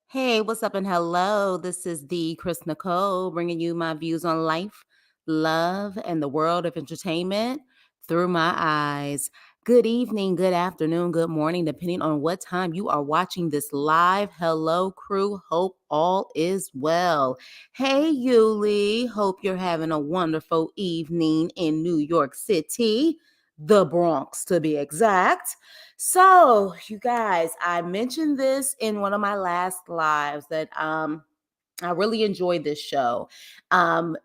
Hey, what's up and hello? This is the Chris Nicole bringing you my views on life, love, and the world of entertainment through my eyes. Good evening, good afternoon, good morning, depending on what time you are watching this live. Hello, crew. Hope all is well. Hey, Yuli. Hope you're having a wonderful evening in New York City, the Bronx to be exact. So, you guys, I mentioned this in one of my last lives that I really enjoyed this show. Um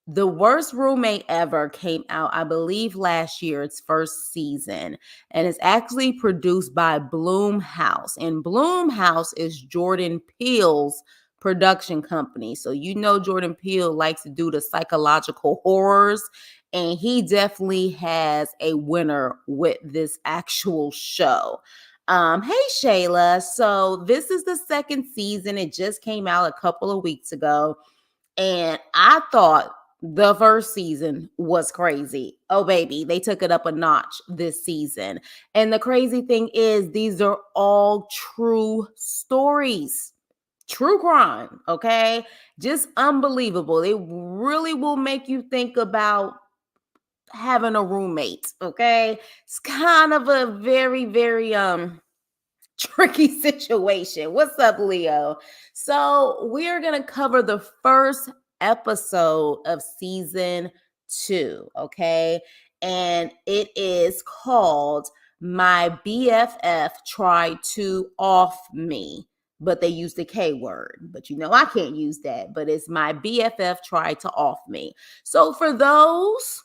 the Worst Roommate Ever came out, I believe, last year, its first season, and it's actually produced by Bloomhouse. And Bloomhouse is Jordan Peele's production company. So, Jordan Peele likes to do the psychological horrors, and he definitely has a winner with this actual show. Hey Shayla. So, this is the second season. It just came out a couple of weeks ago. And I thought the first season was crazy. Oh, baby, they took it up a notch this season. And the crazy thing is, these are all true stories, true crime, okay? Just unbelievable. It really will make you think about having a roommate, okay? It's kind of a very, very, tricky situation. What's up, Leo? So, we're going to cover the first episode of season 2, okay? And it is called My BFF Tried to Off Me, but they use the K word. But I can't use that, but it's My BFF Tried to Off Me. So, for those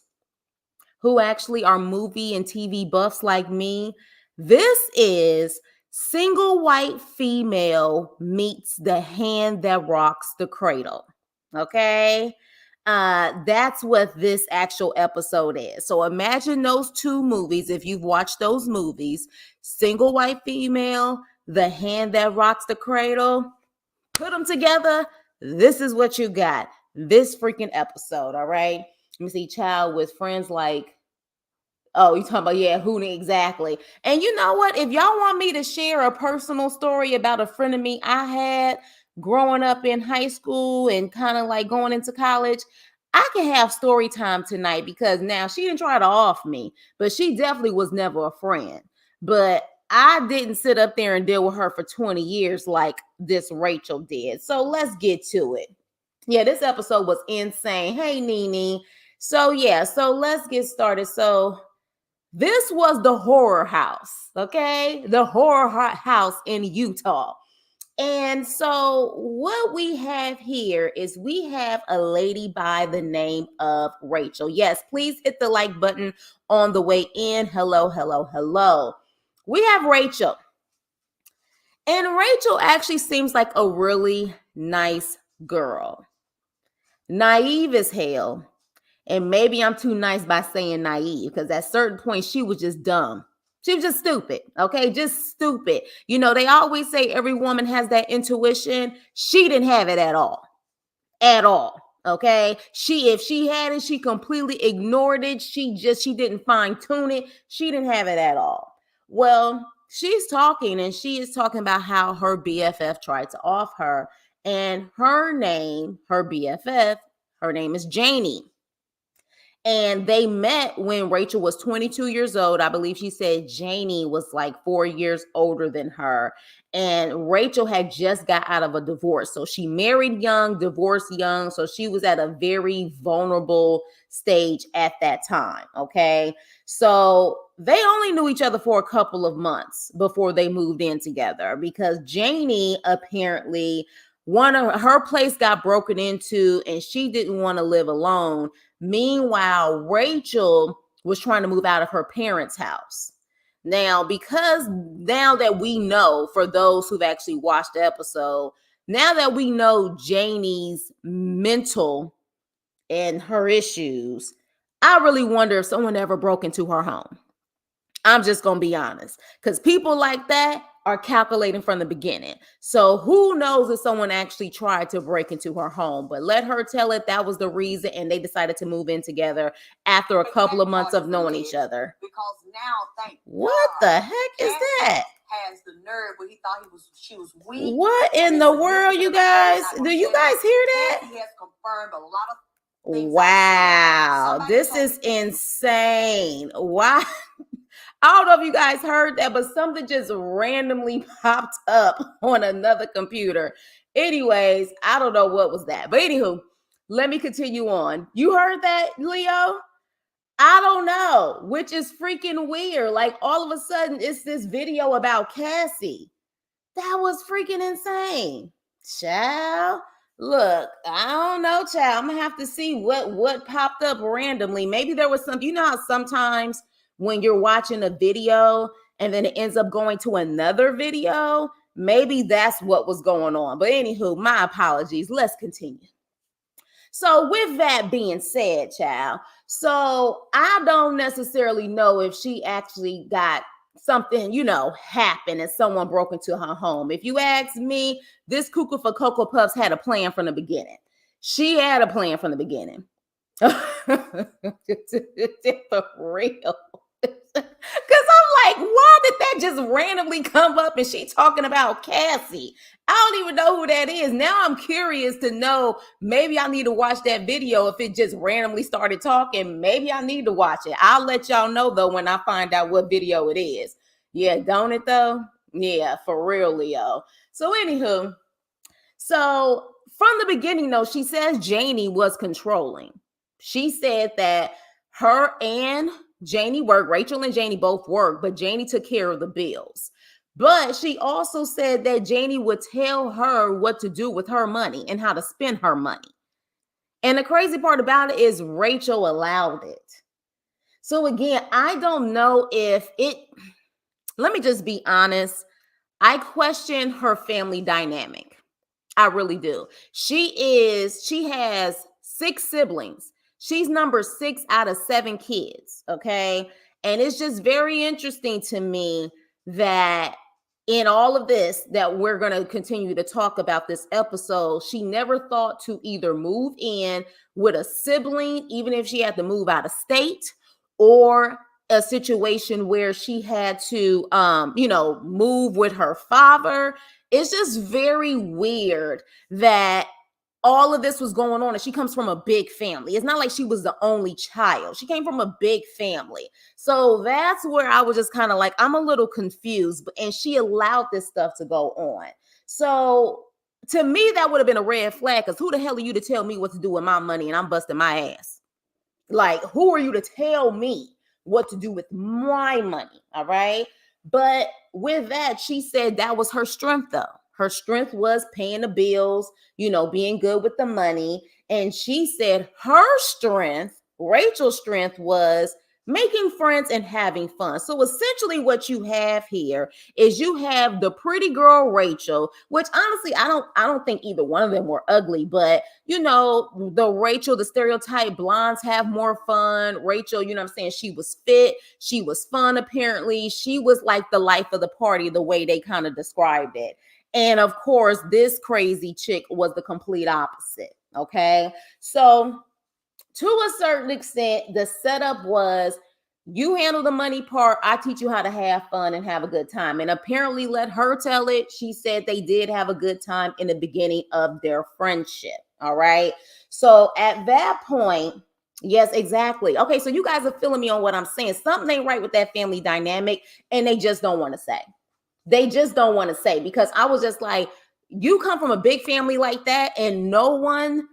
who actually are movie and TV buffs like me, this is single white female meets the hand that rocks the cradle. Okay? That's what this actual episode is. So imagine those two movies, if you've watched those movies, single white female, the hand that rocks the cradle, put them together. This is what you got. This freaking episode, all right? Let me see, child with friends like, oh, you talking about, yeah, Hootie, exactly. And you know what? If y'all want me to share a personal story about a friend of me I had growing up in high school and kind of like going into college, I can have story time tonight because now she didn't try to off me, but she definitely was never a friend. But I didn't sit up there and deal with her for 20 years like this Rachel did. So let's get to it. Yeah, this episode was insane. Hey, Nene. So, yeah, so let's get started. So, this was the horror house, okay? The horror house in Utah. And so, what we have here is we have a lady by the name of Rachel. Yes, please hit the like button on the way in. Hello, hello, hello. We have Rachel. And Rachel actually seems like a really nice girl. Naive as hell. And maybe I'm too nice by saying naive because at certain point she was just dumb. She was just stupid. Okay. Just stupid. They always say every woman has that intuition. She didn't have it at all. At all. Okay. If she had it, she completely ignored it. She didn't fine tune it. She didn't have it at all. Well, she's talking and she is talking about how her BFF tried to off her. And her BFF, her name is Janie. And they met when Rachel was 22 years old. I believe she said Janie was like 4 years older than her. And Rachel had just got out of a divorce. So she married young, divorced young. So she was at a very vulnerable stage at that time. Okay. So they only knew each other for a couple of months before they moved in together because Janie apparently, one of her place got broken into and she didn't want to live alone. Meanwhile, Rachel was trying to move out of her parents' house. Now, because now that we know, for those who've actually watched the episode, now that we know Janie's mental and her issues, I really wonder if someone ever broke into her home. I'm just going to be honest. Because people like that, are calculating from the beginning. So who knows if someone actually tried to break into her home, but let her tell it that was the reason, and they decided to move in together after a couple of months of knowing each other. Because now, what the heck is that? Has the nerve, but he thought she was weak. What in the world, you guys? Do you guys hear that? He has confirmed a lot of things. Wow, this is insane. Why? I don't know if you guys heard that, but something just randomly popped up on another computer. Anyways, I don't know what was that. But anywho, let me continue on. You heard that, Leo? I don't know, which is freaking weird. Like all of a sudden, it's this video about Cassie. That was freaking insane. Child, look, I don't know, child. I'm gonna have to see what popped up randomly. Maybe there was some, you know how sometimes when you're watching a video and then it ends up going to another video, maybe that's what was going on. But anywho, my apologies. Let's continue. So with that being said, child, so I don't necessarily know if she actually got something, happened and someone broke into her home. If you ask me, this Cuckoo for Cocoa Puffs had a plan from the beginning. She had a plan from the beginning. For real. Because I'm like, why did that just randomly come up and she talking about Cassie? I don't even know who that is. Now I'm curious to know. Maybe I need to watch that video if it just randomly started talking. Maybe I need to watch it. I'll let y'all know, though, when I find out what video it is. Yeah, don't it, though? Yeah, for real, Leo. So, anywho, so from the beginning, though, she says Janie was controlling. She said that her and Janie worked. Rachel and Janie both worked, but Janie took care of the bills. But she also said that Janie would tell her what to do with her money and how to spend her money. And the crazy part about it is Rachel allowed it. So again, I don't know if let me just be honest. I question her family dynamic. I really do. She has 6 siblings. She's number 6 out of 7 kids. Okay. And it's just very interesting to me that in all of this that we're going to continue to talk about this episode, she never thought to either move in with a sibling, even if she had to move out of state, or a situation where she had to, move with her father. It's just very weird that all of this was going on, and she comes from a big family. It's not like she was the only child. She came from a big family. So that's where I was just kind of like, I'm a little confused. And she allowed this stuff to go on. So to me, that would have been a red flag, because who the hell are you to tell me what to do with my money and I'm busting my ass? Like, who are you to tell me what to do with my money? All right. But with that, she said that was her strength, though. Her strength was paying the bills, being good with the money. And she said her strength, Rachel's strength, was making friends and having fun. So essentially what you have here is you have the pretty girl Rachel, which honestly I don't think either one of them were ugly, but the Rachel, the stereotype, blondes have more fun. Rachel, I'm saying, she was fit, she was fun, apparently. She was like the life of the party, the way they kind of described it. And of course, this crazy chick was the complete opposite. Okay. So to a certain extent, the setup was, you handle the money part, I teach you how to have fun and have a good time. And apparently, let her tell it, she said they did have a good time in the beginning of their friendship. All right. So at that point, yes, exactly. Okay, so you guys are feeling me on what I'm saying. Something ain't right with that family dynamic, and they just don't want to say. They just don't want to say, because I was just like, you come from a big family like that, and no one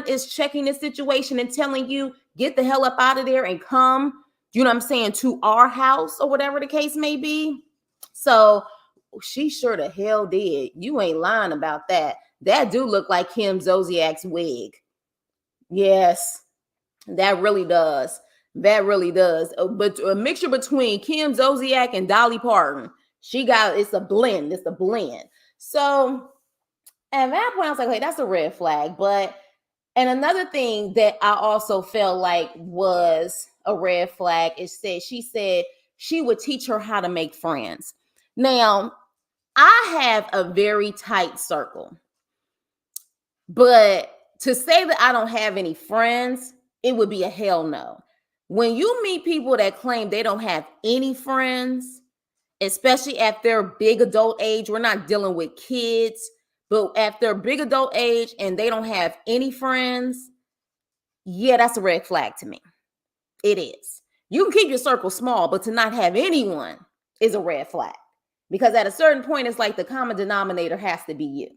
is checking the situation and telling you, get the hell up out of there and come, to our house, or whatever the case may be. So she sure the hell did. You ain't lying about that. That do look like Kim Zolciak's wig. Yes, that really does. That really does. But a mixture between Kim Zolciak and Dolly Parton. It's a blend. It's a blend. So at that point, I was like, hey, that's a red flag. And another thing that I also felt like was a red flag is she said she would teach her how to make friends. Now, I have a very tight circle, but to say that I don't have any friends, it would be a hell no. When you meet people that claim they don't have any friends, especially at their big adult age, we're not dealing with kids, but at their big adult age and they don't have any friends, yeah, that's a red flag to me. It is. You can keep your circle small, but to not have anyone is a red flag. Because at a certain point, it's like the common denominator has to be you.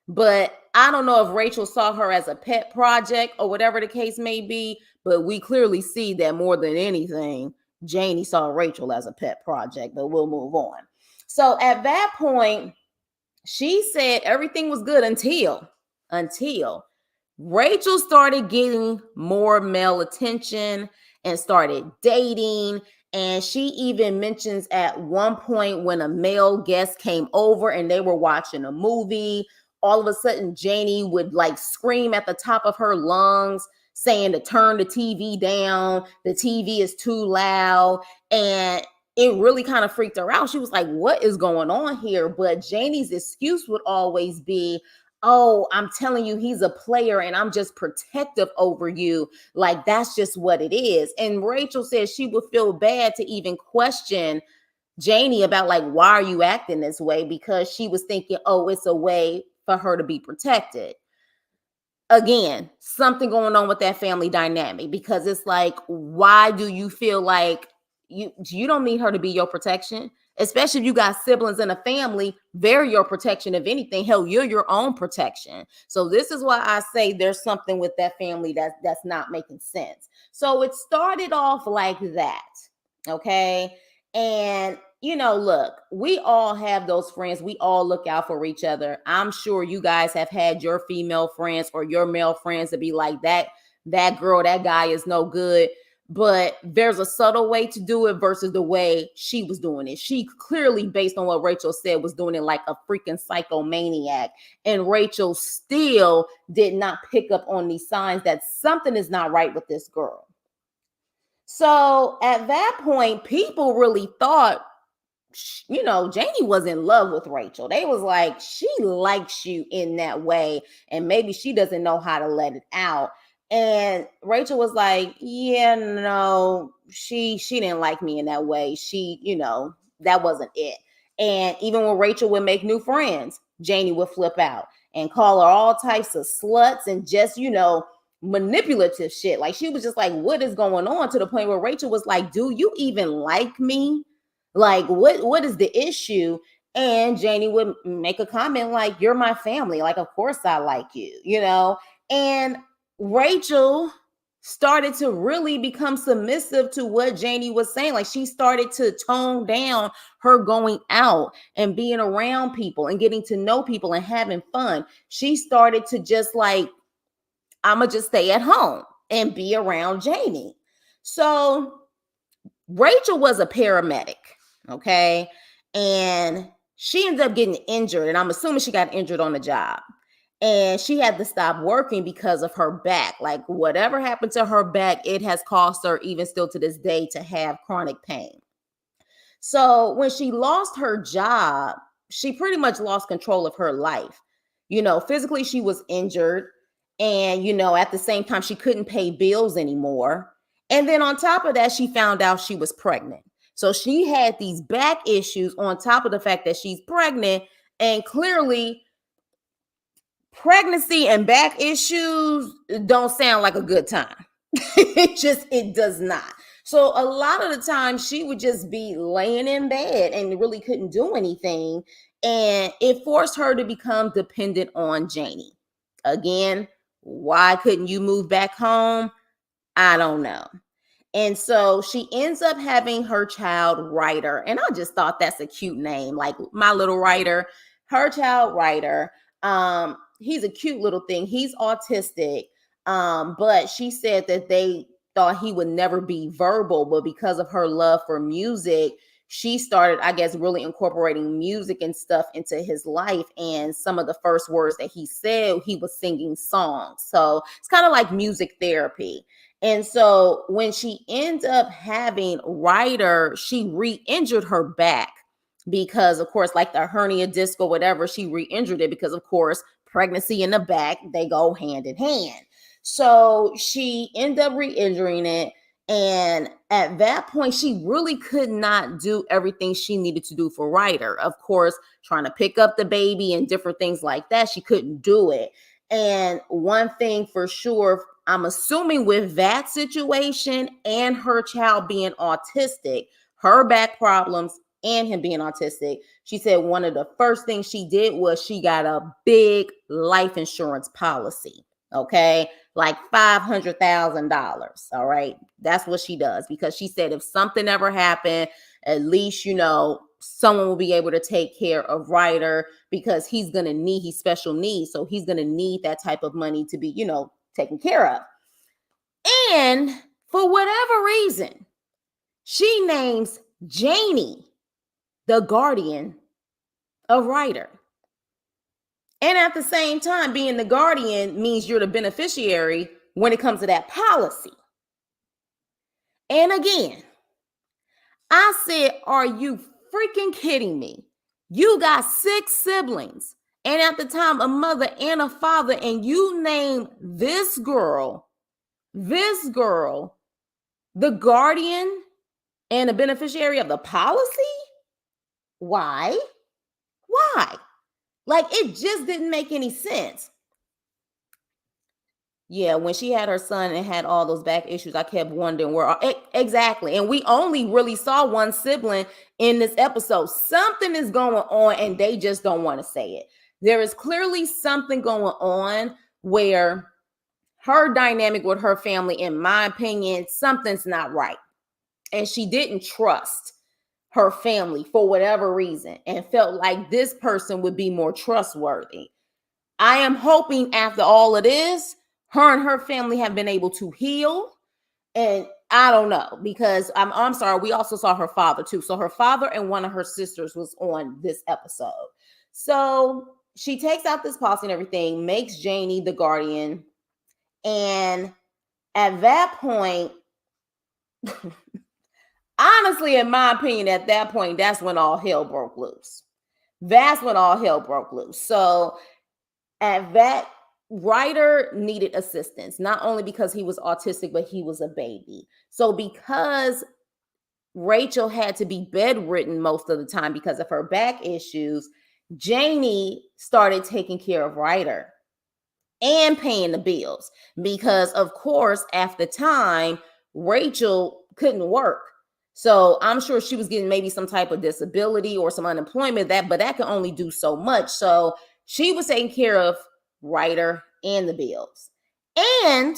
But I don't know if Rachel saw her as a pet project or whatever the case may be, but we clearly see that more than anything, Janie saw Rachel as a pet project, but we'll move on. So at that point, she said everything was good until Rachel started getting more male attention and started dating. And she even mentions at one point when a male guest came over and they were watching a movie, all of a sudden Janie would like scream at the top of her lungs, saying to turn the TV down. The TV is too loud. And it really kind of freaked her out. She was like, what is going on here? But Janie's excuse would always be, oh, I'm telling you, he's a player and I'm just protective over you. Like, that's just what it is. And Rachel says she would feel bad to even question Janie about, like, why are you acting this way? Because she was thinking, oh, it's a way for her to be protected. Again, something going on with that family dynamic, because it's like, why do you feel like you don't need her to be your protection? Especially if you got siblings in a family, they're your protection. If anything, hell, you're your own protection. So this is why I say there's something with that family that's not making sense. So it started off like that, okay? And look, we all have those friends. We all look out for each other. I'm sure you guys have had your female friends or your male friends to be like, that girl, that guy is no good. But there's a subtle way to do it versus the way she was doing it. She clearly, based on what Rachel said, was doing it like a freaking psychomaniac. And Rachel still did not pick up on these signs that something is not right with this girl. So at that point, people really thought, Janie was in love with Rachel. They was like, she likes you in that way, and maybe she doesn't know how to let it out. And Rachel was like, yeah, no, she didn't like me in that way. That wasn't it. And even when Rachel would make new friends, Janie would flip out and call her all types of sluts and just, manipulative shit. Like, she was just like, what is going on? To the point where Rachel was like, do you even like me? Like, what is the issue? And Janie would make a comment like, you're my family. Like, of course I like you. And Rachel started to really become submissive to what Janie was saying. Like, she started to tone down her going out and being around people and getting to know people and having fun. She started to just like, I'm going to just stay at home and be around Janie. So Rachel was a paramedic, okay? And she ended up getting injured, and I'm assuming she got injured on the job. And she had to stop working because of her back. Like, whatever happened to her back, it has caused her, even still to this day, to have chronic pain. So when she lost her job, she pretty much lost control of her life. Physically, she was injured. And, at the same time, she couldn't pay bills anymore. And then on top of that, she found out she was pregnant. So she had these back issues on top of the fact that she's pregnant. And clearly, pregnancy and back issues don't sound like a good time. It does not. So a lot of the time she would just be laying in bed and really couldn't do anything. And it forced her to become dependent on Janie. Again, why couldn't you move back home? I don't know. And so she ends up having her child Ryder. And I just thought that's a cute name, like my little Ryder, her child Ryder. He's a cute little thing. He's autistic. But she said that they thought he would never be verbal, but because of her love for music, she started, I guess, really incorporating music and stuff into his life. And some of the first words that he said, he was singing songs. So it's kind of like music therapy. And so when she ends up having Ryder, she re-injured her back because of course, like the hernia disc or whatever, she re-injured it because of course, pregnancy and the back, they go hand in hand. So she ended up re-injuring it. And at that point, she really could not do everything she needed to do for Ryder. Of course, trying to pick up the baby and different things like that, she couldn't do it. And one thing for sure, I'm assuming with that situation and her child being autistic, her back problems and him being autistic, she said one of the first things she did was she got a big life insurance policy. Okay, like $500,000. All right, that's what she does, because she said if something ever happened, at least someone will be able to take care of Ryder, because he's special needs, so he's gonna need that type of money to be taken care of. And for whatever reason, she names Janie the guardian of Ryder. And at the same time, being the guardian means you're the beneficiary when it comes to that policy. And again, I said, are you freaking kidding me? You got 6 siblings, and at the time, a mother and a father, and you name this girl, the guardian and the beneficiary of the policy? Why? Like, it just didn't make any sense. Yeah, when she had her son and had all those back issues, I kept wondering where exactly. And we only really saw one sibling in this episode. Something is going on and they just don't want to say it. There is clearly something going on where her dynamic with her family, in my opinion, something's not right. And she didn't trust her family for whatever reason and felt like this person would be more trustworthy. I am hoping after all of this, her and her family have been able to heal. And I don't know, because I'm sorry, we also saw her father too. So her father and one of her sisters was on this episode. So she takes out this policy and everything, makes Janie the guardian. And at that point, honestly, in my opinion, at that point, that's when all hell broke loose. So at that, Ryder needed assistance, not only because he was autistic, but he was a baby. So because Rachel had to be bedridden most of the time because of her back issues, Janie started taking care of Ryder and paying the bills, because of course, at the time, Rachel couldn't work. So I'm sure she was getting maybe some type of disability or some unemployment, but that can only do so much. So she was taking care of Ryder and the bills. And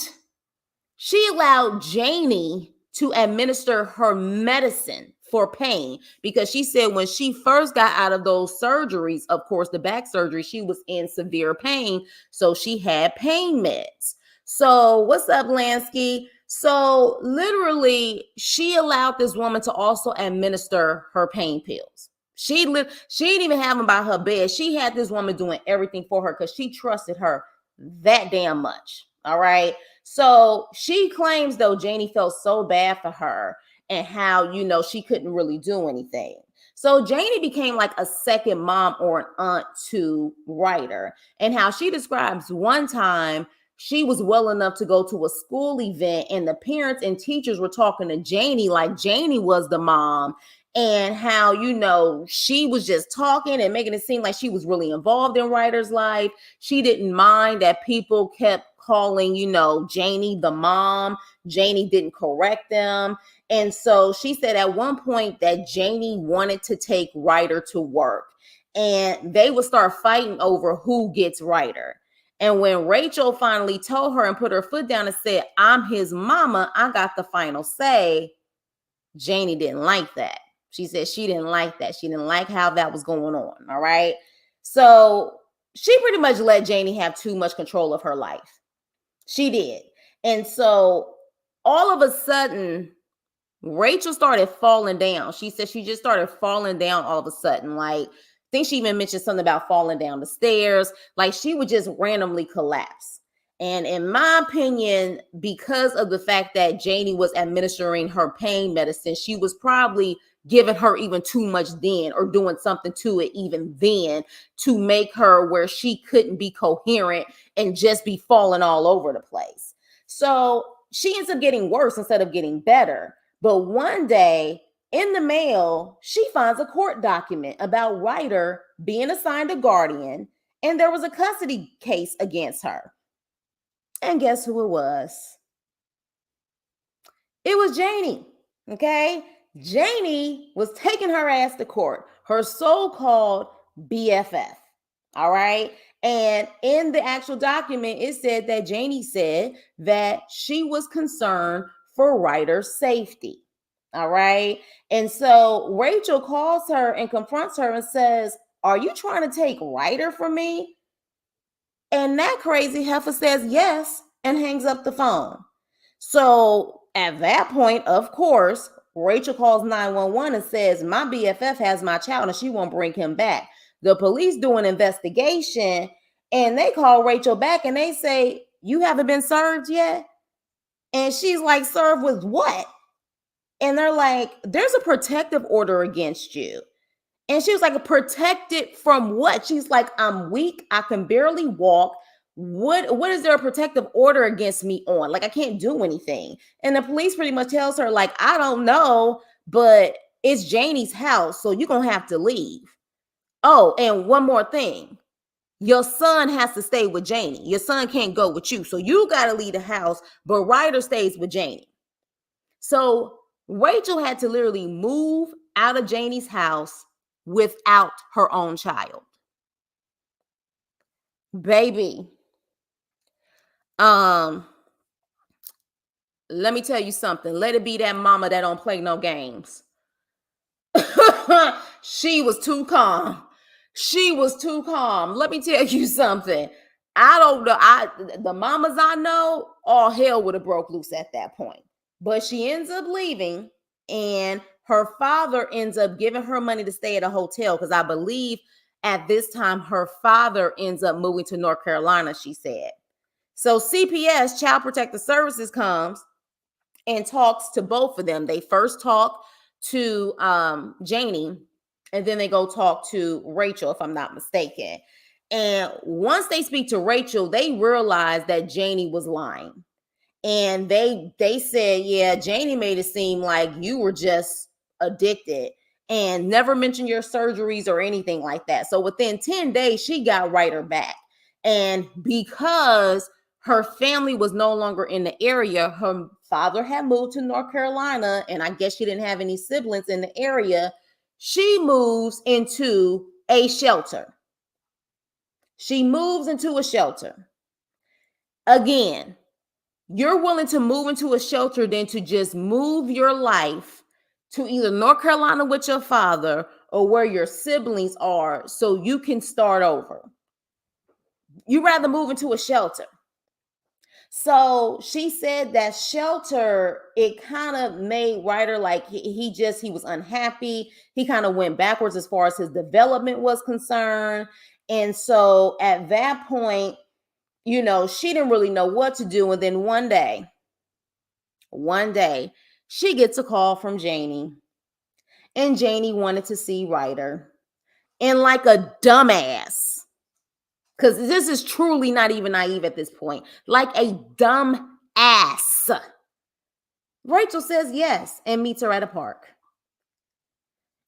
she allowed Janie to administer her medicine for pain, because she said when she first got out of those surgeries, of course, the back surgery, she was in severe pain. So she had pain meds. So what's up, Lansky? So literally, she allowed this woman to also administer her pain pills. She didn't even have them by her bed. She had this woman doing everything for her because she trusted her that damn much. All right. So she claims, though, Janie felt so bad for her and how, she couldn't really do anything. So Janie became like a second mom or an aunt to Ryder, and how she describes one time she was well enough to go to a school event and the parents and teachers were talking to Janie like Janie was the mom, and how, she was just talking and making it seem like she was really involved in Ryder's life. She didn't mind that people kept calling, Janie the mom. Janie didn't correct them. And so she said at one point that Janie wanted to take Ryder to work, and they would start fighting over who gets Ryder. And when Rachel finally told her and put her foot down and said, I'm his mama, I got the final say, Janie didn't like that. She said she didn't like that. She didn't like how that was going on. All right. So she pretty much let Janie have too much control of her life. She did. And so all of a sudden, Rachel started falling down. She said she just started falling down all of a sudden. Like, I think she even mentioned something about falling down the stairs. Like, she would just randomly collapse. And in my opinion, because of the fact that Janie was administering her pain medicine, she was probably giving her even too much then, or doing something to it even then, to make her where she couldn't be coherent and just be falling all over the place. So she ends up getting worse instead of getting better. But one day in the mail, she finds a court document about Ryder being assigned a guardian, and there was a custody case against her. And guess who it was? It was Janie. Okay. Janie was taking her ass to court, her so-called BFF. All right. And in the actual document, it said that Janie said that she was concerned for Ryder's safety. All right. And so Rachel calls her and confronts her and says, "Are you trying to take Ryder from me?" And that crazy heifer says yes and hangs up the phone. So at that point, of course, Rachel calls 911 and says, "My BFF has my child and she won't bring him back." The police do an investigation and they call Rachel back and they say, "You haven't been served yet?" And she's like, "Served with what?" And they're like, "There's a protective order against you." And she was like, "Protected from what?" She's like, "I'm weak. I can barely walk. What is there a protective order against me on? Like, I can't do anything." And the police pretty much tells her, like, "I don't know, but it's Janie's house, so you're gonna have to leave." Oh, and one more thing. Your son has to stay with Janie. Your son can't go with you. So you gotta leave the house, but Ryder stays with Janie. So Rachel had to literally move out of Janie's house without her own child. Baby, um, let me tell you something. Let it be that mama that don't play no games. She was too calm. She was too calm. Let me tell you something. I don't know. The mamas I know, all hell would have broke loose at that point. But she ends up leaving, and her father ends up giving her money to stay at a hotel because I believe at this time her father ends up moving to North Carolina, she said. So CPS, Child Protective Services, comes and talks to both of them. They first talk to Janie, and then they go talk to Rachel, if I'm not mistaken. And once they speak to Rachel, they realize that Janie was lying. And they said, "Yeah, Janie made it seem like you were just addicted and never mentioned your surgeries or anything like that." So within 10 days, she got Ryder back. And because her family was no longer in the area, her father had moved to North Carolina, and I guess she didn't have any siblings in the area. She moves into a shelter. She moves into a shelter. Again, you're willing to move into a shelter than to just move your life to either North Carolina with your father or where your siblings are so you can start over. You rather move into a shelter. So she said that shelter, it kind of made Ryder like he was unhappy. He kind of went backwards as far as his development was concerned. And so at that point, she didn't really know what to do. And then one day, she gets a call from Janie, and Janie wanted to see Ryder. And like a dumbass, because this is truly not even naive at this point, like a dumb ass, Rachel says yes and meets her at a park.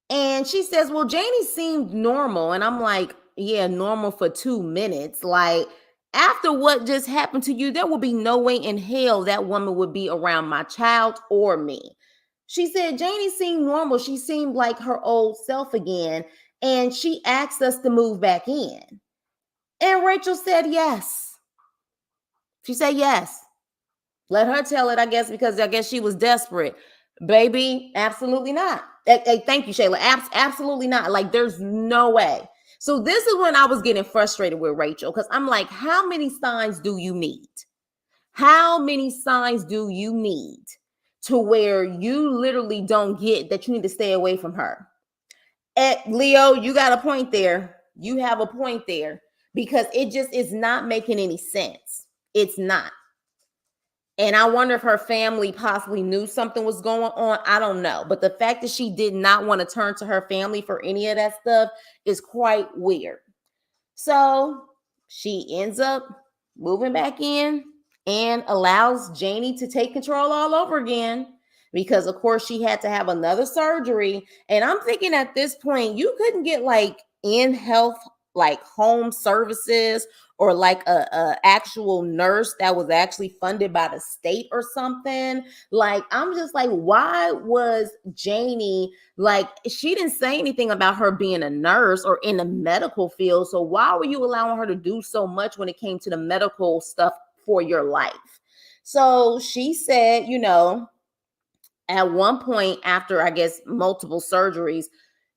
And she says, "Well, Janie seemed normal." And I'm like, "Yeah, normal for 2 minutes. Like, after what just happened to you, there will be no way in hell that woman would be around my child or me." She said, "Janie seemed normal. She seemed like her old self again. And she asked us to move back in." And Rachel said yes. She said yes. Let her tell it, I guess, because I guess she was desperate. Baby, absolutely not. Hey, thank you, Shayla. Absolutely not. Like, there's no way. So this is when I was getting frustrated with Rachel, because I'm like, how many signs do you need? How many signs do you need to where you literally don't get that you need to stay away from her? Leo, you got a point there. You have a point there, because it just is not making any sense. It's not. And I wonder if her family possibly knew something was going on. I don't know. But the fact that she did not want to turn to her family for any of that stuff is quite weird. So she ends up moving back in and allows Janie to take control all over again because, of course, she had to have another surgery. And I'm thinking at this point, you couldn't get like in health, like home services or like a actual nurse that was actually funded by the state or something. Like, I'm just like, why was Janie like, she didn't say anything about her being a nurse or in the medical field. So why were you allowing her to do so much when it came to the medical stuff for your life? So she said, at one point after, I guess, multiple surgeries,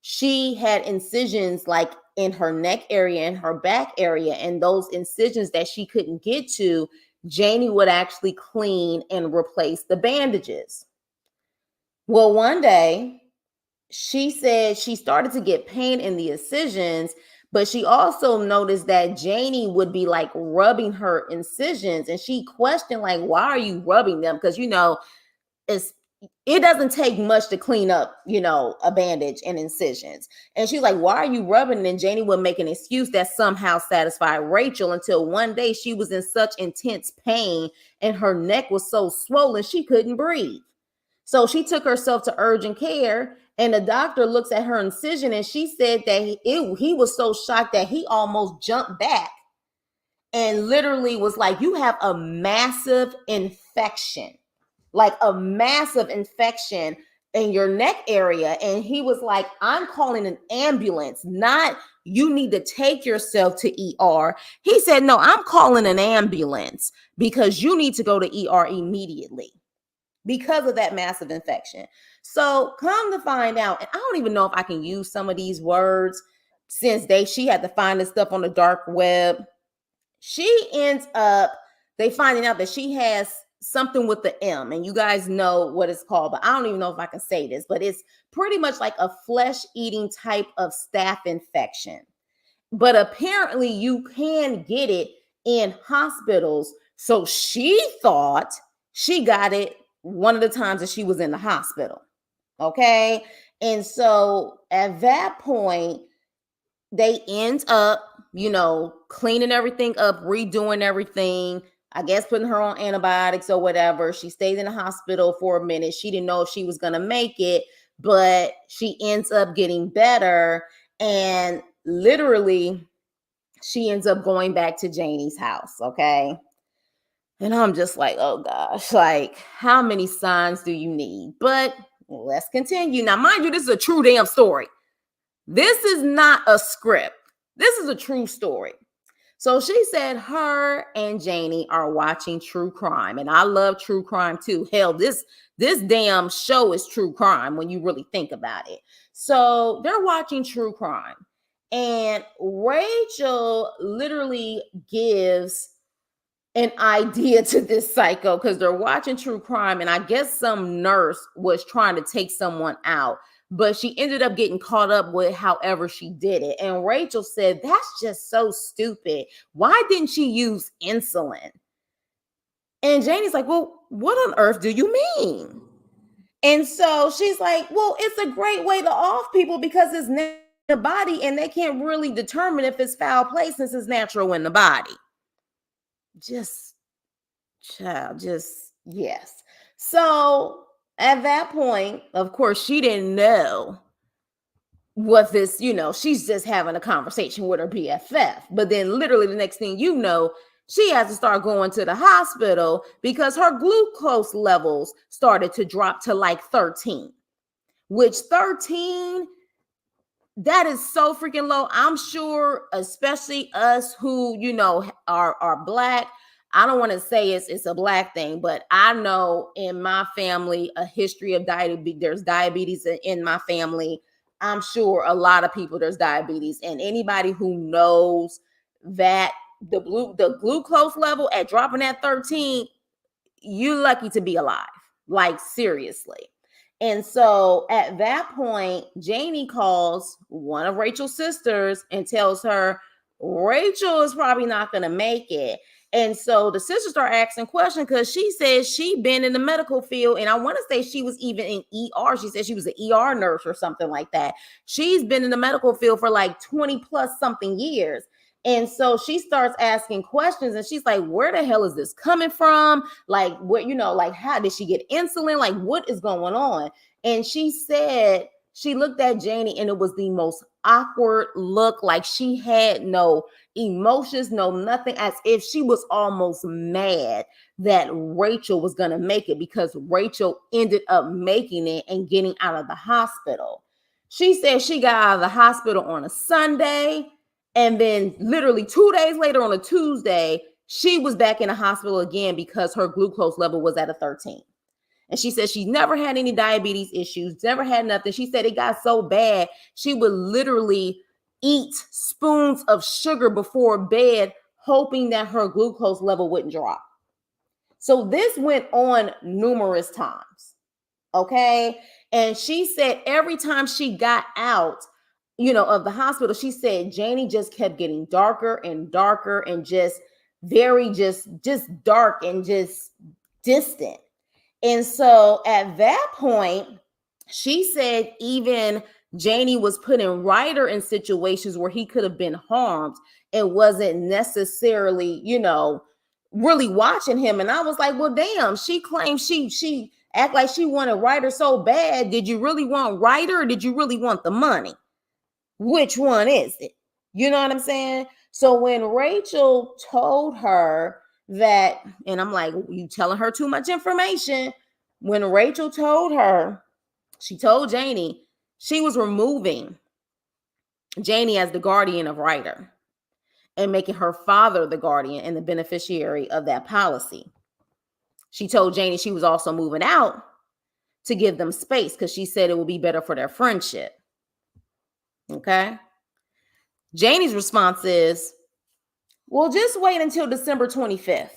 she had incisions like in her neck area and her back area. And those incisions that she couldn't get to, Janie would actually clean and replace the bandages. Well, one day, she said she started to get pain in the incisions, but she also noticed that Janie would be like rubbing her incisions, and she questioned like, why are you rubbing them? Because it's it doesn't take much to clean up, a bandage and incisions. And she's like, why are you rubbing? And Janie would make an excuse that somehow satisfied Rachel, until one day she was in such intense pain and her neck was so swollen she couldn't breathe. So she took herself to urgent care, and the doctor looks at her incision, and she said that he was so shocked that he almost jumped back and literally was like, you have a massive infection, like a massive infection in your neck area. And he was like, I'm calling an ambulance, not you need to take yourself to ER. He said, no, I'm calling an ambulance because you need to go to ER immediately because of that massive infection. So come to find out, and I don't even know if I can use some of these words since she had to find this stuff on the dark web. She ends up, they finding out that she has something with the M, and you guys know what it's called, but I don't even know if I can say this, but it's pretty much like a flesh-eating type of staph infection. But apparently you can get it in hospitals. So she thought she got it one of the times that she was in the hospital. Okay. And so at that point, they end up, cleaning everything up, redoing everything. I guess putting her on antibiotics or whatever. She stayed in the hospital for a minute. She didn't know if she was going to make it, but she ends up getting better. And literally, she ends up going back to Janie's house. Okay. And I'm just like, oh gosh, like how many signs do you need? But let's continue. Now, mind you, this is a true damn story. This is not a script. This is a true story. So she said her and Janie are watching true crime. And I love true crime too. Hell, this damn show is true crime when you really think about it. So they're watching true crime. And Rachel literally gives an idea to this psycho because they're watching true crime, and I guess some nurse was trying to take someone out, but she ended up getting caught up with however she did it. And Rachel said, that's just so stupid. Why didn't she use insulin? And Janie's like, well, what on earth do you mean? And so she's like, well, it's a great way to off people because it's in the body and they can't really determine if it's foul play since it's natural in the body. Just yes. So at that point, of course, she didn't know what this, she's just having a conversation with her BFF. But then literally the next thing you know, she has to start going to the hospital because her glucose levels started to drop to like 13, which 13, that is so freaking low. I'm sure, especially us who, are Black. I don't want to say it's a Black thing, but I know in my family a history of diabetes. There's diabetes in my family. I'm sure a lot of people there's diabetes, and anybody who knows that the glucose level at dropping at 13, you lucky to be alive. Like seriously. And so at that point, Janie calls one of Rachel's sisters and tells her, Rachel is probably not going to make it. And so the sisters start asking questions because she says she been in the medical field. And I want to say she was even in ER. She said she was an ER nurse or something like that. She's been in the medical field for like 20 plus something years. And so she starts asking questions and she's like, where the hell is this coming from? Like, what, like, how did she get insulin? Like, what is going on? And she said, she looked at Janie and it was the most awkward look, like she had no emotions, no nothing, as if she was almost mad that Rachel was going to make it because Rachel ended up making it and getting out of the hospital. She said she got out of the hospital on a Sunday, and then literally 2 days later on a Tuesday, she was back in the hospital again because her glucose level was at a 13. And she said she never had any diabetes issues, never had nothing. She said it got so bad, she would literally eat spoons of sugar before bed, hoping that her glucose level wouldn't drop. So this went on numerous times. Okay. And she said every time she got out, of the hospital, she said Janie just kept getting darker and darker and just very, just dark and just distant. And so at that point, she said even Janie was putting Ryder in situations where he could have been harmed and wasn't necessarily, really watching him. And I was like, well, damn, she claimed she act like she wanted Ryder so bad. Did you really want Ryder or did you really want the money? Which one is it? You know what I'm saying? So when Rachel told her that, and I'm like, you telling her too much information. When Rachel told her, she told Janie she was removing Janie as the guardian of Ryder and making her father the guardian and the beneficiary of that policy. She told Janie she was also moving out to give them space because she said it would be better for their friendship. Okay. Janie's response is, well, just wait until December 25th.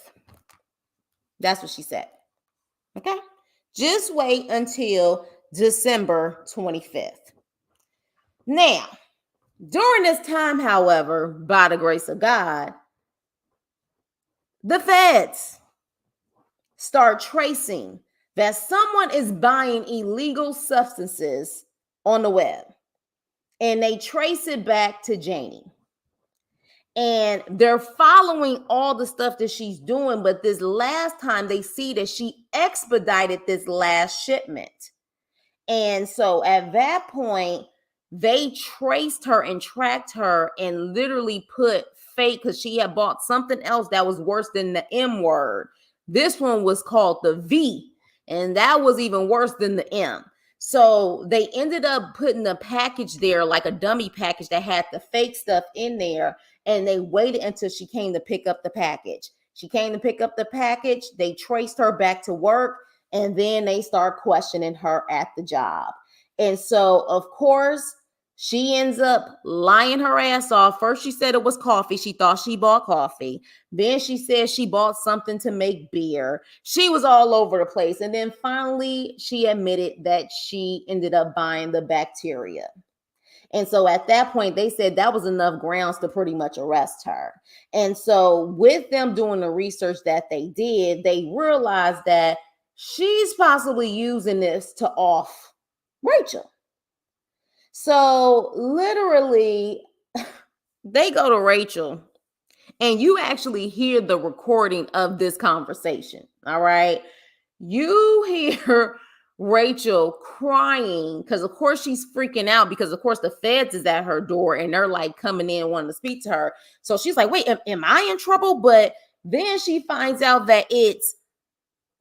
That's what she said. Okay. Just wait until December 25th. Now, during this time, however, by the grace of God, the feds start tracing that someone is buying illegal substances on the web. And they trace it back to Janie. And they're following all the stuff that she's doing. But this last time they see that she expedited this last shipment. And so at that point, they traced her and tracked her and literally put fake, because she had bought something else that was worse than the M word. This one was called the V, and that was even worse than the M. So they ended up putting a package there, like a dummy package that had the fake stuff in there. And they waited until she came to pick up the package. She came to pick up the package. They traced her back to work. And then they start questioning her at the job. And so, of course, she ends up lying her ass off. First, she said it was coffee. She thought she bought coffee. Then she said she bought something to make beer. She was all over the place. And then finally, she admitted that she ended up buying the bacteria. And so at that point, they said that was enough grounds to pretty much arrest her. And so with them doing the research that they did, they realized that she's possibly using this to off Rachel. So literally, they go to Rachel, and you actually hear the recording of this conversation. All right. You hear Rachel crying because, of course, she's freaking out because, of course, the feds is at her door and they're like coming in wanting to speak to her. So she's like, wait, am I in trouble? But then she finds out that it's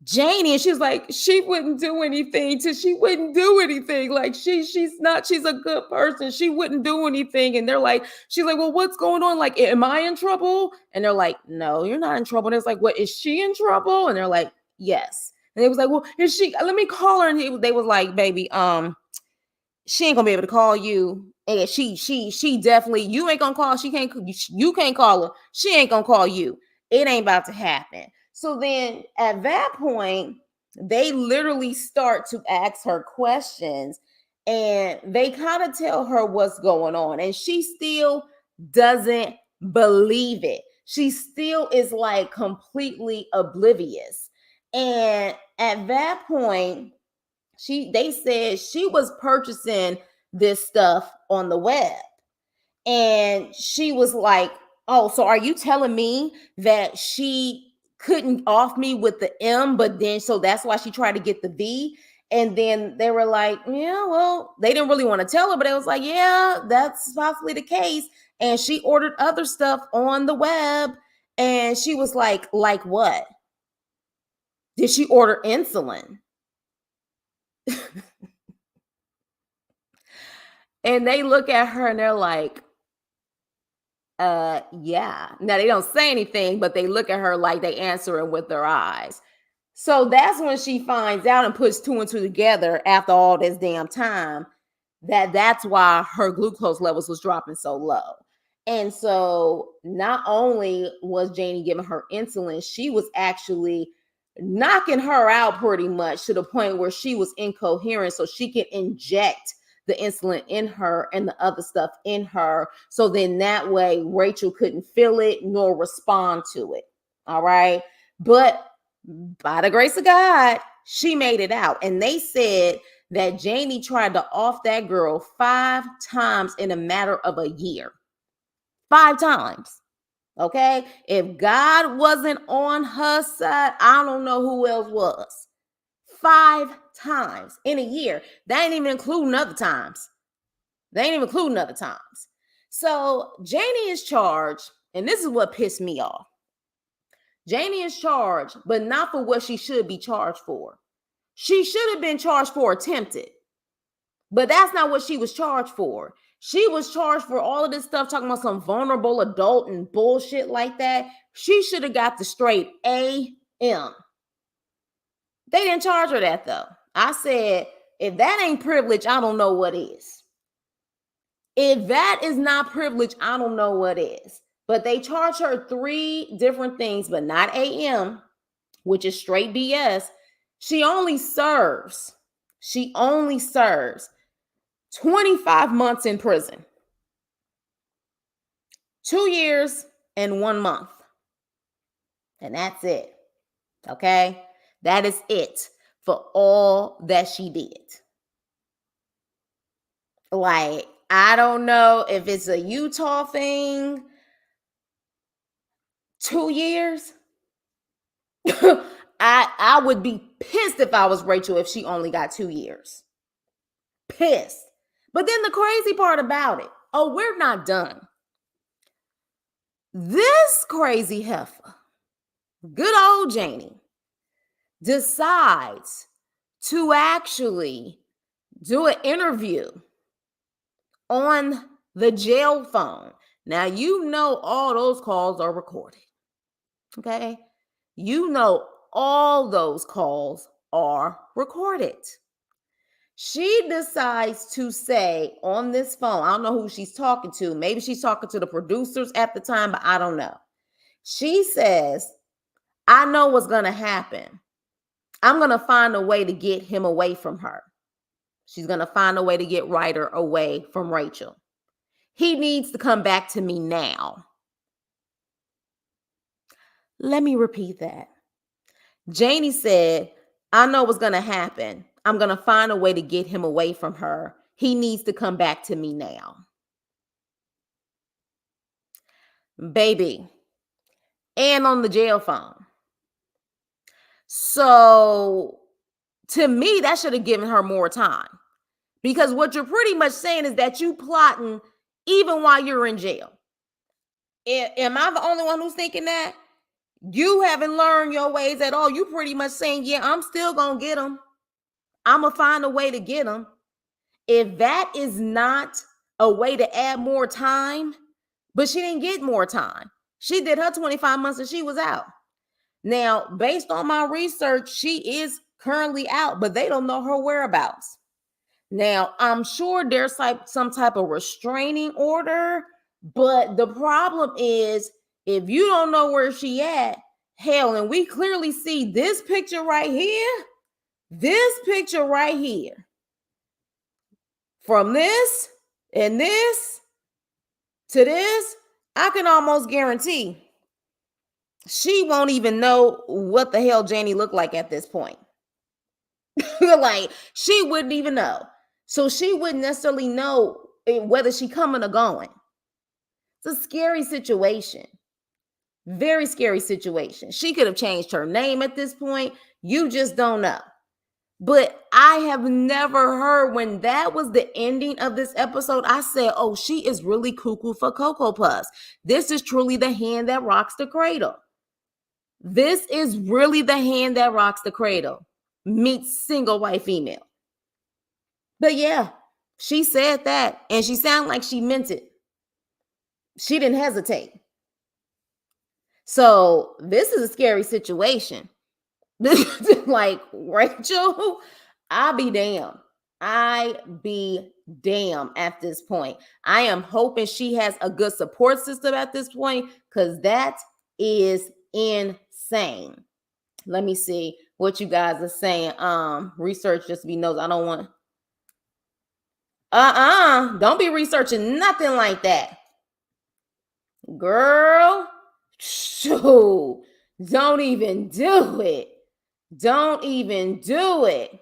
Janie, and she's like, she wouldn't do anything. She wouldn't do anything. Like she's a good person. She wouldn't do anything. And they're like, she's like, well, what's going on? Like, am I in trouble? And they're like, no, you're not in trouble. And it's like, what, is she in trouble? And they're like, yes. And they was like, well, is she? Let me call her. And they was like, baby, she ain't gonna be able to call you. And she definitely, you ain't gonna call. You can't call her. She ain't gonna call you. It ain't about to happen. So then at that point, they literally start to ask her questions and they kind of tell her what's going on. And she still doesn't believe it. She still is like completely oblivious. And at that point, they said she was purchasing this stuff on the web. And she was like, "Oh, so are you telling me that she couldn't off me with the M, but then so that's why she tried to get the V?" And then they were like, "Yeah, well, they didn't really want to tell her, but it was like, yeah, that's possibly the case." And she ordered other stuff on the web. And she was like what? Did she order insulin? And they look at her and they're like, yeah. Now they don't say anything, but they look at her like they answering with their eyes. So that's when she finds out and puts two and two together after all this damn time that's why her glucose levels was dropping so low. And so not only was Janie giving her insulin, she was actually knocking her out pretty much to the point where she was incoherent so she could inject the insulin in her and the other stuff in her. So then that way Rachel couldn't feel it nor respond to it. All right. But by the grace of God, she made it out. And they said that Janie tried to off that girl 5 times in a matter of a year. 5 times. Okay. If God wasn't on her side, I don't know who else was. 5 times in a year. That ain't even including other times. They ain't even including other times. So Janie is charged, and this is what pissed me off. Janie is charged, but not for what she should be charged for. She should have been charged for attempted, but that's not what she was charged for. She was charged for all of this stuff, talking about some vulnerable adult and bullshit like that. She should have got the straight AM. They didn't charge her that though. I said, if that ain't privilege, I don't know what is. If that is not privilege, I don't know what is. But they charge her 3 different things, but not AM, which is straight BS. She only serves 25 months in prison, 2 years and 1 month. And that's it. Okay. That is it for all that she did. Like, I don't know if it's a Utah thing. 2 years. I would be pissed if I was Rachel if she only got 2 years. Pissed. But then the crazy part about it, oh, we're not done. This crazy heifer, good old Janie, decides to actually do an interview on the jail phone. Now, you know all those calls are recorded. Okay? You know all those calls are recorded. She decides to say on this phone, I don't know who she's talking to. Maybe she's talking to the producers at the time, but I don't know. She says, I know what's going to happen. I'm going to find a way to get him away from her. She's going to find a way to get Ryder away from Rachel. He needs to come back to me now. Let me repeat that. Janie said, I know what's going to happen. I'm going to find a way to get him away from her. He needs to come back to me now. Baby. And on the jail phone. So to me, that should have given her more time. Because what you're pretty much saying is that you plotting even while you're in jail. Am I the only one who's thinking that? You haven't learned your ways at all. You pretty much saying, yeah, I'm still going to get them. I'm going to find a way to get them. If that is not a way to add more time, but she didn't get more time. She did her 25 months and she was out. Now, based on my research, she is currently out, but they don't know her whereabouts. Now, I'm sure there's like some type of restraining order, but the problem is if you don't know where she at, hell, and we clearly see this picture right here, from this and this to this, I can almost guarantee she won't even know what the hell Janie looked like at this point. Like, she wouldn't even know. So she wouldn't necessarily know whether she coming or going. It's a scary situation. Very scary situation. She could have changed her name at this point. You just don't know. But I have never heard, when that was the ending of this episode, I said, oh, she is really cuckoo for Cocoa Puffs. This is truly the hand that rocks the cradle. This is really the hand that rocks the cradle. Meets single white female. But yeah, she said that, and she sounded like she meant it. She didn't hesitate. So this is a scary situation. Like, Rachel, I be damn. I be damn at this point. I am hoping she has a good support system at this point, because that is insane. Let me see what you guys are saying. Research just be knows. I don't want. Don't be researching nothing like that, girl. Shoo, don't even do it. Don't even do it.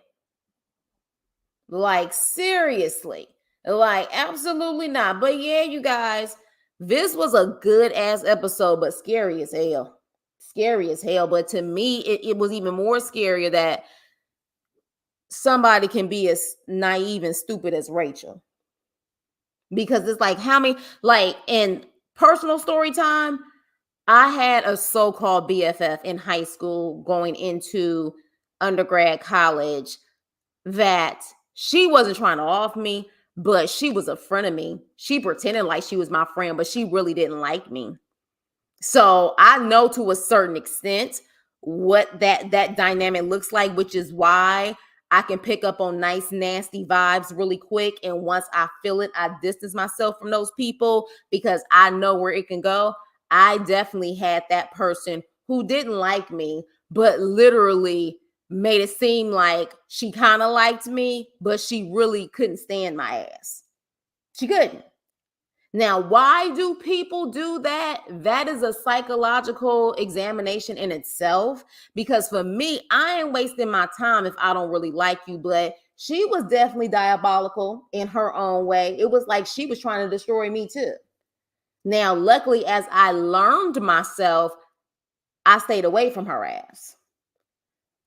Like, seriously. Like, absolutely not. But yeah, you guys, this was a good ass episode, but scary as hell. Scary as hell. But to me, it was even more scarier that somebody can be as naive and stupid as Rachel. Because it's like, how many, like, in personal story time, I had a so-called BFF in high school going into undergrad college that she wasn't trying to off me, but she was a friend of me. She pretended like she was my friend, but she really didn't like me. So I know to a certain extent what that dynamic looks like, which is why I can pick up on nice, nasty vibes really quick. And once I feel it, I distance myself from those people because I know where it can go. I definitely had that person who didn't like me, but literally made it seem like she kind of liked me, but she really couldn't stand my ass. She couldn't. Now, why do people do that? That is a psychological examination in itself. Because for me, I ain't wasting my time if I don't really like you. But she was definitely diabolical in her own way. It was like she was trying to destroy me too. Now, luckily, as I learned myself, I stayed away from her ass.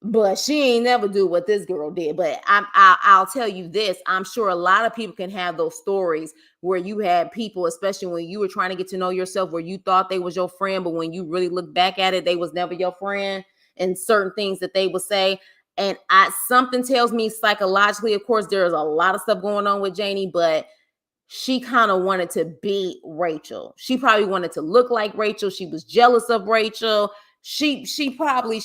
But she ain't never do what this girl did. But I'll tell you this. I'm sure a lot of people can have those stories where you had people, especially when you were trying to get to know yourself, where you thought they was your friend, but when you really look back at it, they was never your friend, and certain things that they would say. And something tells me psychologically, of course, there's a lot of stuff going on with Janie, but she kind of wanted to be Rachel. She probably wanted to look like Rachel. She was jealous of Rachel. She probably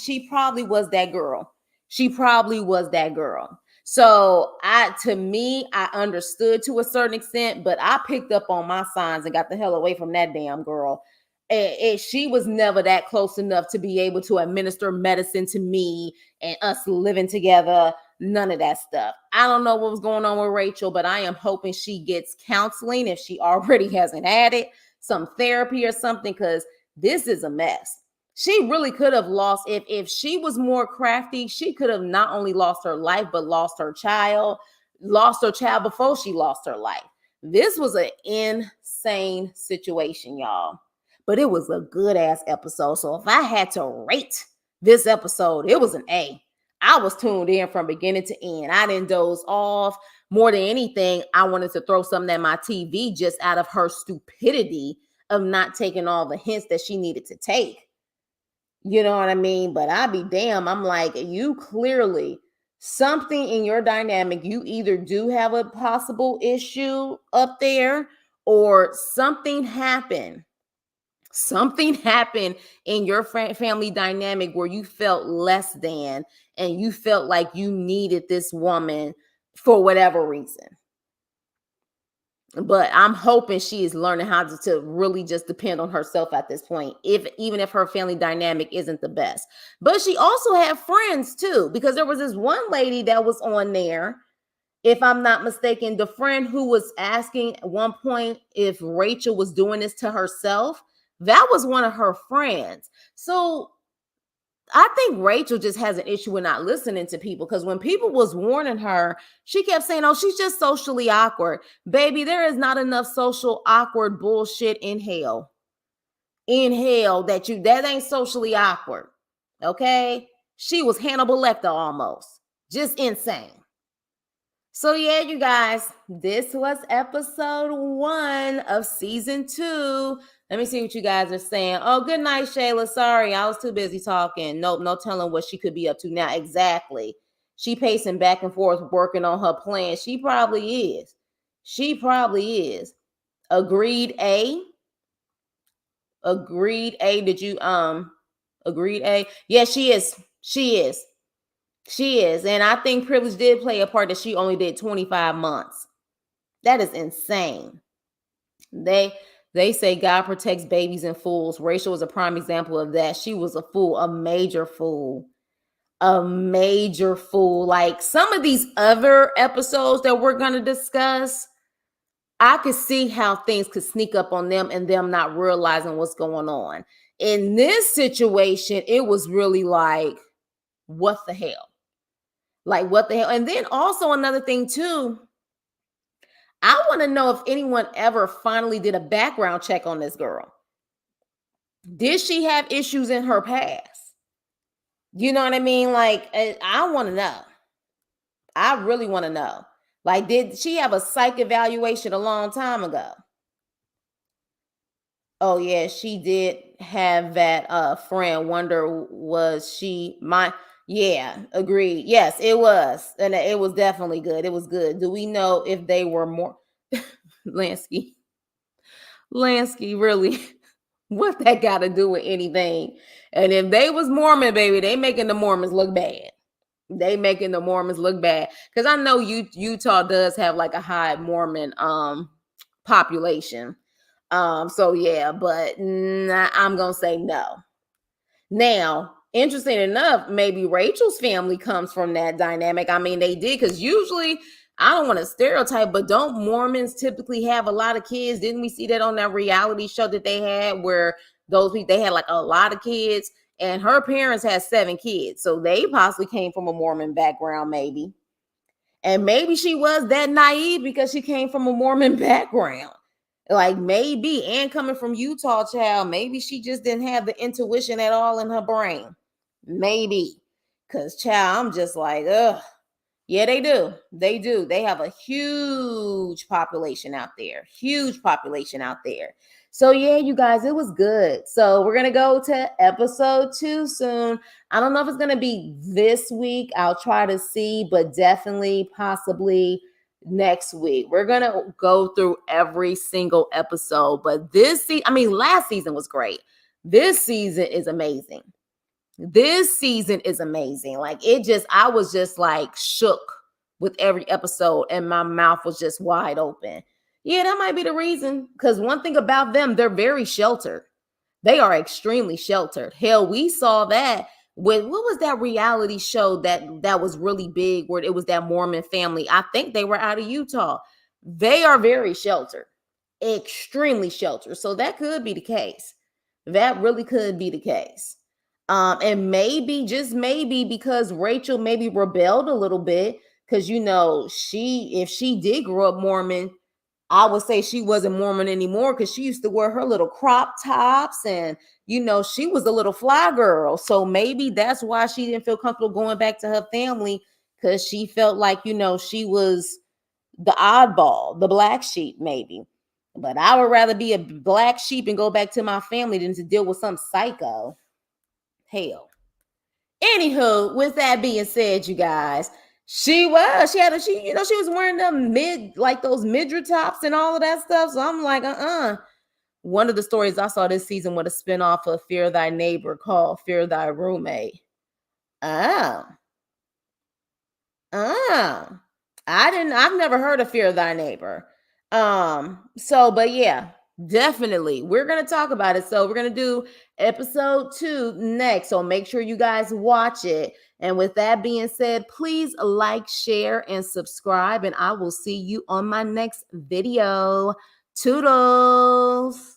was that girl. She probably was that girl. So to me, I understood to a certain extent, but I picked up on my signs and got the hell away from that damn girl. She was never that close enough to be able to administer medicine to me and us living together. None of that stuff. I don't know what was going on with Rachel, but I am hoping she gets counseling if she already hasn't had it, some therapy or something, because this is a mess. She really could have lost, if she was more crafty, she could have not only lost her life, but lost her child before she lost her life. This was an insane situation, y'all. But it was a good ass episode. So if I had to rate this episode, it was an A. I was tuned in from beginning to end. I didn't doze off. More than anything, I wanted to throw something at my TV just out of her stupidity of not taking all the hints that she needed to take. You know what I mean? But I be damn. I'm like, you clearly, something in your dynamic, you either do have a possible issue up there or something happened. Something happened in your family dynamic where you felt less than and you felt like you needed this woman for whatever reason. But I'm hoping she is learning how to really just depend on herself at this point, even if her family dynamic isn't the best. But she also had friends too, because there was this one lady that was on there If I'm not mistaken, the friend who was asking at one point if Rachel was doing this to herself, that was one of her friends. So I think Rachel just has an issue with not listening to people, because when people was warning her, she kept saying, "Oh, she's just socially awkward." Baby, there is not enough social awkward bullshit in hell. In hell that ain't socially awkward. Okay? She was Hannibal Lecter almost. Just insane. So yeah, you guys, this was episode 1 of season 2. Let me see what you guys are saying. Oh, good night, Shayla. Sorry, I was too busy talking. Nope, no telling what she could be up to now. Exactly. She pacing back and forth, working on her plan. She probably is. She probably is. Agreed, A. Agreed, A. Did you agreed, A? Yeah, she is. She is. She is. And I think privilege did play a part that she only did 25 months. That is insane. They say God protects babies and fools. Rachel was a prime example of that. She was a fool, a major fool. A major fool. Like some of these other episodes that we're going to discuss, I could see how things could sneak up on them and them not realizing what's going on. In this situation, it was really like, what the hell? Like, what the hell? And then also another thing too, I want to know if anyone ever finally did a background check on this girl. Did she have issues in her past? You know what I mean? Like, I want to know. I really want to know. Like, did she have a psych evaluation a long time ago? Oh yeah, she did have that friend. Wonder was she my yeah, agreed. Yes, it was. And it was definitely good. It was good. Do we know if they were more Lansky? Lansky, really? What that got to do with anything? And if they was Mormon, baby, they making the Mormons look bad. They making the Mormons look bad. Because I know Utah does have like a high Mormon population. So yeah, but I'm gonna say no. Now, interesting enough, maybe Rachel's family comes from that dynamic. I mean, they did, because usually, I don't want to stereotype, but don't Mormons typically have a lot of kids? Didn't we see that on that reality show that they had, where those people, they had like a lot of kids, and her parents had 7 kids, so they possibly came from a Mormon background, maybe. And maybe she was that naive because she came from a Mormon background. Like maybe, and coming from Utah, child, maybe she just didn't have the intuition at all in her brain. Maybe. Cause child, I'm just like, ugh. Yeah, they do. They do. They have a huge population out there. Huge population out there. So yeah, you guys, it was good. So we're gonna go to episode 2 soon. I don't know if it's gonna be this week. I'll try to see, but definitely, possibly next week. We're gonna go through every single episode. But last season was great. This season is amazing. This season is amazing. Like I was just like shook with every episode, and my mouth was just wide open. Yeah, that might be the reason. Because one thing about them, they're very sheltered. They are extremely sheltered. Hell, we saw that with, what was that reality show that was really big, where it was that Mormon family? I think they were out of Utah. They are very sheltered, extremely sheltered. So that could be the case. That really could be the case. And maybe, just maybe, because Rachel maybe rebelled a little bit, because if she did grow up Mormon, I would say she wasn't Mormon anymore, because she used to wear her little crop tops, and she was a little fly girl. So maybe that's why she didn't feel comfortable going back to her family, because she felt like she was the oddball, the black sheep, maybe. But I would rather be a black sheep and go back to my family than to deal with some psycho. Hell. Anywho, with that being said, you guys, she was wearing them those midriff tops and all of that stuff. So I'm like, One of the stories I saw this season was a spinoff of Fear Thy Neighbor called Fear Thy Roommate. Oh. Oh. I've never heard of Fear Thy Neighbor. But yeah, definitely we're gonna talk about it. So we're gonna do episode 2 next. So make sure you guys watch it. And with that being said, please like, share, and subscribe, and I will see you on my next video. Toodles.